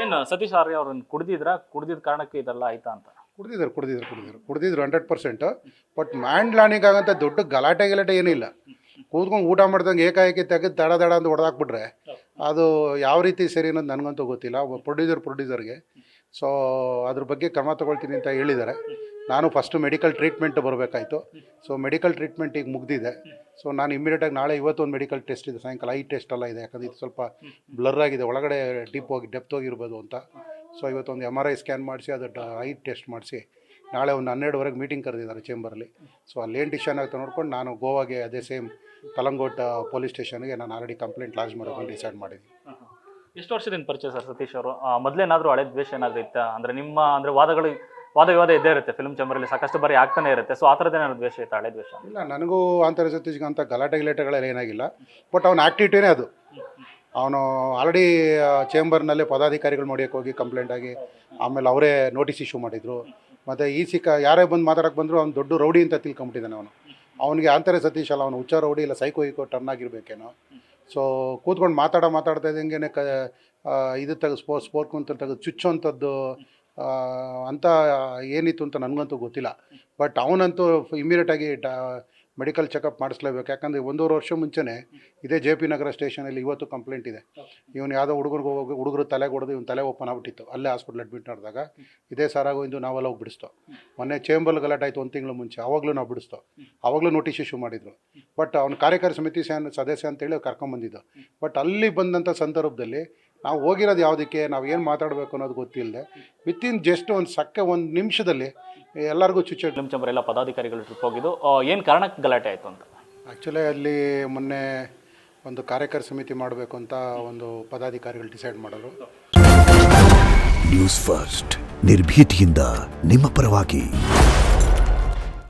ಏನು ಸತೀಶ್ ಆರ್ಯ ಅವ್ರನ್ನ ಕುಡಿದಿದ್ದ ಕಾರಣಕ್ಕೆ ಇದೆಲ್ಲ ಆಯ್ತಾ ಅಂತ? ಕುಡಿದಿದ್ರು 100%. ಬಟ್ ಮ್ಯಾಂಡ್ ಆಗಂತ ದೊಡ್ಡ ಗಲಾಟೆ ಏನಿಲ್ಲ. ಕೂತ್ಕೊಂಡು ಊಟ ಮಾಡ್ದಂಗೆ ಏಕಾಏಕಿ ತೆಗೆದು ದಡ ಅಂತ ಹೊಡೆದಾಕ್ಬಿಟ್ರೆ ಅದು ಯಾವ ರೀತಿ ಸರಿ ಅನ್ನೋದು ನನಗಂತೂ ಗೊತ್ತಿಲ್ಲ. ಒಬ್ಬ ಪ್ರೊಡ್ಯೂಸರ್ಗೆ ಸೊ ಅದ್ರ ಬಗ್ಗೆ ಕ್ರಮ ತೊಗೊಳ್ತೀನಿ ಅಂತ ಹೇಳಿದ್ದಾರೆ. ನಾನು ಫಸ್ಟು ಮೆಡಿಕಲ್ ಟ್ರೀಟ್ಮೆಂಟ್ ಬರಬೇಕಾಯಿತು. ಸೊ ಮೆಡಿಕಲ್ ಟ್ರೀಟ್ಮೆಂಟ್ ಈಗ ಮುಗ್ದಿದೆ. ಸೊ ನಾನು ಇಮಿಡಿಯೇಟಾಗಿ ನಾಳೆ ಇವತ್ತೊಂದು ಮೆಡಿಕಲ್ ಟೆಸ್ಟ್ ಇದೆ, ಸಾಯಂಕಾಲ ಐ ಟೆಸ್ಟ್ ಎಲ್ಲ ಇದೆ. ಯಾಕಂದರೆ ಇದು ಸ್ವಲ್ಪ ಬ್ಲರ್ ಆಗಿದೆ, ಒಳಗಡೆ ಡೆಪ್ತ್ ಹೋಗಿರ್ಬೋದು ಅಂತ. ಸೊ ಇವತ್ತೊಂದು MRI ಸ್ಕ್ಯಾನ್ ಮಾಡಿಸಿ ಅದು ಐ ಟೆಸ್ಟ್ ಮಾಡಿಸಿ ನಾಳೆ ಒಂದು 12ವರೆಗೆ ಮೀಟಿಂಗ್ ಕರೆದಿದ್ದಾರೆ ಚೇಂಬರಲ್ಲಿ. ಸೊ ಅಲ್ಲೇನು ಡಿಸಿಷನ್ ಆಗುತ್ತೆ ನೋಡ್ಕೊಂಡು ನಾನು ಗೋವಾಗೆ ಅದೇ ಸೇಮ್ ಕಲಂಗೋಟ್ ಪೊಲೀಸ್ ಸ್ಟೇಷನ್ಗೆ ನಾನು ಆಲ್ರೆಡಿ ಕಂಪ್ಲೇಂಟ್ ಲಾಂಚ್ ಮಾಡೋದು ಡಿಸೈಡ್ ಮಾಡಿದ್ದೀನಿ. ಎಷ್ಟು ವರ್ಷದಿಂದ ಪರಿಚಯ ಸರ್ ಸತೀಶ್ ಅವರು? ಮೊದಲೇನಾದರೂ ಹಳೆ ದ್ವೇಷ ಏನಾದರೂ ಇತ್ತಾ? ಅಂದರೆ ನಿಮ್ಮ ಅಂದರೆ ವಾದ ವಿವಾದ ಇದ್ದೇ ಇರುತ್ತೆ ಫಿಲ್ಮ್ ಚೇಂಬರಲ್ಲಿ, ಸಾಕಷ್ಟು ಬಾರಿ ಆಗ್ತಾನೆ ಇರುತ್ತೆ. ಸೊ ಆ ಥರದ್ದೇನಾದ್ರು ದ್ವೇಷ ಇತ್ತು, ಹಳೆ ದ್ವೇಷ? ಇಲ್ಲ, ನನಗೂ ಆಂತರ ಸತೀಶ್ಗೆ ಅಂತ ಗಲಾಟೆಗಳೆಲ್ಲ ಏನಾಗಿಲ್ಲ. ಬಟ್ ಅವನ ಆ್ಯಕ್ಟಿವಿಟಿನೇ ಅದು. ಅವನು ಆಲ್ರೆಡಿ ಚೇಂಬರ್ನಲ್ಲೇ ಪದಾಧಿಕಾರಿಗಳು ನೋಡೋಕ್ಕೆ ಹೋಗಿ ಕಂಪ್ಲೇಂಟ್ ಆಗಿ ಆಮೇಲೆ ಅವರೇ ನೋಟಿಸ್ ಇಶ್ಯೂ ಮಾಡಿದರು. ಮತ್ತು ಯಾರೇ ಬಂದು ಮಾತಾಡೋಕ್ಕೆ ಬಂದರೂ ಅವ್ನು ದೊಡ್ಡ ರೌಡಿ ಅಂತ ತಿಳ್ಕೊಂಬಿಟ್ಟಿದ್ದಾನೆ ಅವನು. ಅವನಿಗೆ ಆಂತರ ಸತೀಶ್ ಅಲ್ಲ, ಅವನು ಹುಚ್ಚ ರೌಡಿ ಇಲ್ಲ ಸೈಕೋ ಟರ್ನ್ ಆಗಿರಬೇಕೇನೋ. ಸೊ ಕೂತ್ಕೊಂಡು ಮಾತಾಡ್ತಾ ಇದ್ದಂಗೆ ಇದು ಸ್ಪೋರ್ಟ್ ಅಂತ ತೆಗೆದು ಚುಚ್ಚೋಂಥದ್ದು ಅಂತ ಏನಿತ್ತು ಅಂತ ನನಗಂತೂ ಗೊತ್ತಿಲ್ಲ. ಬಟ್ ಅವನಂತೂ ಇಮಿಡಿಯೇಟಾಗಿ ಮೆಡಿಕಲ್ ಚೆಕಪ್ ಮಾಡಿಸ್ಲೇಬೇಕು. ಯಾಕಂದರೆ 1.5 ವರ್ಷ ಮುಂಚೆನೇ ಇದೇ JP ನಗರ ಸ್ಟೇಷನಲ್ಲಿ ಇವತ್ತು ಕಂಪ್ಲೇಂಟ್ ಇದೆ. ಇವನು ಯಾವುದೋ ಹುಡುಗರು ತಲೆಗೆ ಹೊಡೆದು ಇವನು ತಲೆ ಓಪನ್ ಆಗಿಬಿಟ್ಟಿತ್ತು. ಅಲ್ಲೇ ಹಾಸ್ಪಿಟ್ಲ್ ಅಡ್ಮಿಟ್ ಮಾಡಿದಾಗ ಇದೇ ಸಾರಾಗೋಯ್ದು ನಾವೆಲ್ಲ ಹೋಗಿ ಬಿಡಿಸ್ತೋ. ಮೊನ್ನೆ ಚೇಂಬರ್ ಗಲಾಟೆ ಆಯಿತು 1 ತಿಂಗಳು ಮುಂಚೆ, ಆವಾಗಲೂ ನಾವು ಬಿಡಿಸ್ತೋ. ಆವಾಗಲೂ ನೋಟಿಸ್ ಇಶ್ಯೂ ಮಾಡಿದರು. ಬಟ್ ಅವನು ಕಾರ್ಯಕಾರಿ ಸಮಿತಿ ಸದಸ್ಯ ಅಂತೇಳಿ ಕರ್ಕೊಂಬಂದಿದ್ದು. ಬಟ್ ಅಲ್ಲಿ ಬಂದಂಥ ಸಂದರ್ಭದಲ್ಲಿ ನಾವು ಹೋಗಿರೋದು ಯಾವುದಕ್ಕೆ, ನಾವು ಏನು ಮಾತಾಡಬೇಕು ಅನ್ನೋದು ಗೊತ್ತಿಲ್ಲದೆ ವಿತಿನ್ ಜಸ್ಟ್ ಒಂದು ನಿಮಿಷದಲ್ಲಿ ಎಲ್ಲರಿಗೂ ಚುಚ್ಚ. ಫಿಲ್ಮ್ ಚೇಂಬರ್ ಎಲ್ಲ ಪದಾಧಿಕಾರಿಗಳು ಟ್ರಿಪ್ ಹೋಗಿದ್ದು ಏನು ಕಾರಣಕ್ಕೆ ಗಲಾಟೆ ಆಯಿತು ಅಂತ? ಆ್ಯಕ್ಚುಲಿ ಅಲ್ಲಿ ಮೊನ್ನೆ ಒಂದು ಕಾರ್ಯಕಾರಿ ಸಮಿತಿ ಮಾಡಬೇಕು ಅಂತ ಒಂದು ಪದಾಧಿಕಾರಿಗಳು ಡಿಸೈಡ್ ಮಾಡೋರು. ನ್ಯೂಸ್ ಫಸ್ಟ್ ನಿರ್ಭೀತಿಯಿಂದ ನಿಮ್ಮ ಪರವಾಗಿ.